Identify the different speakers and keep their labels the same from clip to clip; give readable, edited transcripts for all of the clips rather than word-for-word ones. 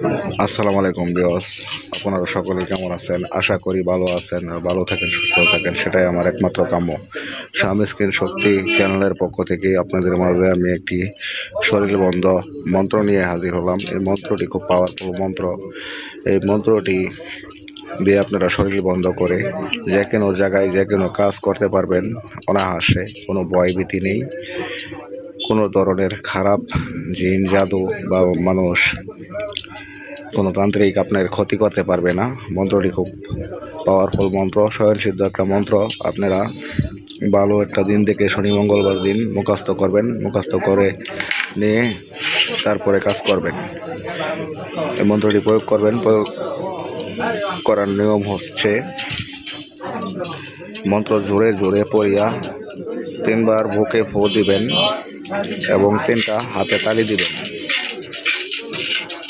Speaker 1: আসসালামু আলাইকুম ভিউয়ার্স, আপনারা সকলে কেমন আছেন? আশা করি ভালো আছেন আর ভালো থাকেন, সুস্থ থাকেন, সেটাই আমার একমাত্র কাম্য। শাম স্ক্রিন শক্তি চ্যানেলের পক্ষ থেকে আপনাদের মাঝে আমি একটি শরীরবন্ধ মন্ত্র নিয়ে হাজির হলাম। এই মন্ত্রটি খুব পাওয়ারফুল মন্ত্র। এই মন্ত্রটি দিয়ে আপনারা শরীর বন্ধ করে যে কোনো জায়গায় যে কোনো কাজ করতে পারবেন অনায়াসে, কোনো ভয়ভীতি নেই। কোনো ধরনের খারাপ জিন জাদু বা মানুষ, কোনো তান্ত্রিক আপনার ক্ষতি করতে পারবে না। মন্ত্রটি খুব পাওয়ারফুল মন্ত্র, স্বয়ংসিদ্ধ একটা মন্ত্র। আপনারা ভালো একটা দিন থেকে শনি মঙ্গলবার দিন মুখস্থ করবেন, মুখস্থ করে নিয়ে তারপরে কাজ করবেন। এই মন্ত্রটি প্রয়োগ করবেন। প্রয়োগ করার নিয়ম হচ্ছে, মন্ত্র জোরে জোরে পড়িয়া 3বার বুকে ফু দিবেন এবং 3টা হাতে তালি দিবেন।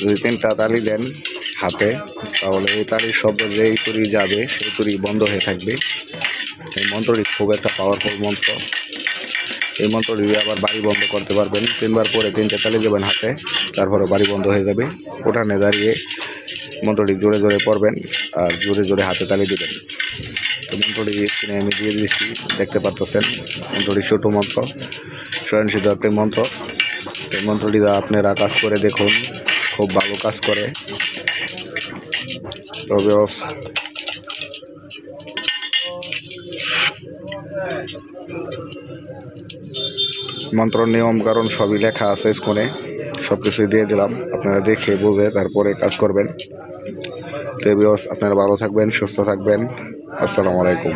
Speaker 1: যদি 3টা তালি দেন হাতে, তাহলে এই তালির শব্দ যেই তুরি যাবে সেই তুরি বন্ধ হয়ে থাকবে। এই মন্ত্রটি খুব একটা পাওয়ারফুল মন্ত্র। এই মন্ত্রটি দিয়ে আবার বাড়ি বন্ধ করতে পারবেন। 3বার পরে 3টে তালি দেবেন হাতে, তারপরে বাড়ি বন্ধ হয়ে যাবে। উঠানে দাঁড়িয়ে মন্ত্রটি জোরে জোরে পড়বেন আর জোরে জোরে হাতে তালি দিবেন। তো মন্ত্রটি স্ক্রিনে আমি দিয়ে দিয়েছি, দেখতে পাচ্ছেন। মন্ত্রটি ছোটো মন্ত্র, স্বয়ংসিদ্ধ একটি মন্ত্র। এই মন্ত্রটি আপনারা কাজ করে দেখুন, খুব ভালো কাজ করে। তবে মন্ত্র নিয়ম কারণ সবই লেখা আছে স্ক্রিনে, সব কিছুই দিয়ে দিলাম। আপনারা দেখে বুঝে তারপরে কাজ করবেন। তো ভিউয়ার্স, আপনারা ভালো থাকবেন, সুস্থ থাকবেন। আসসালামু আলাইকুম।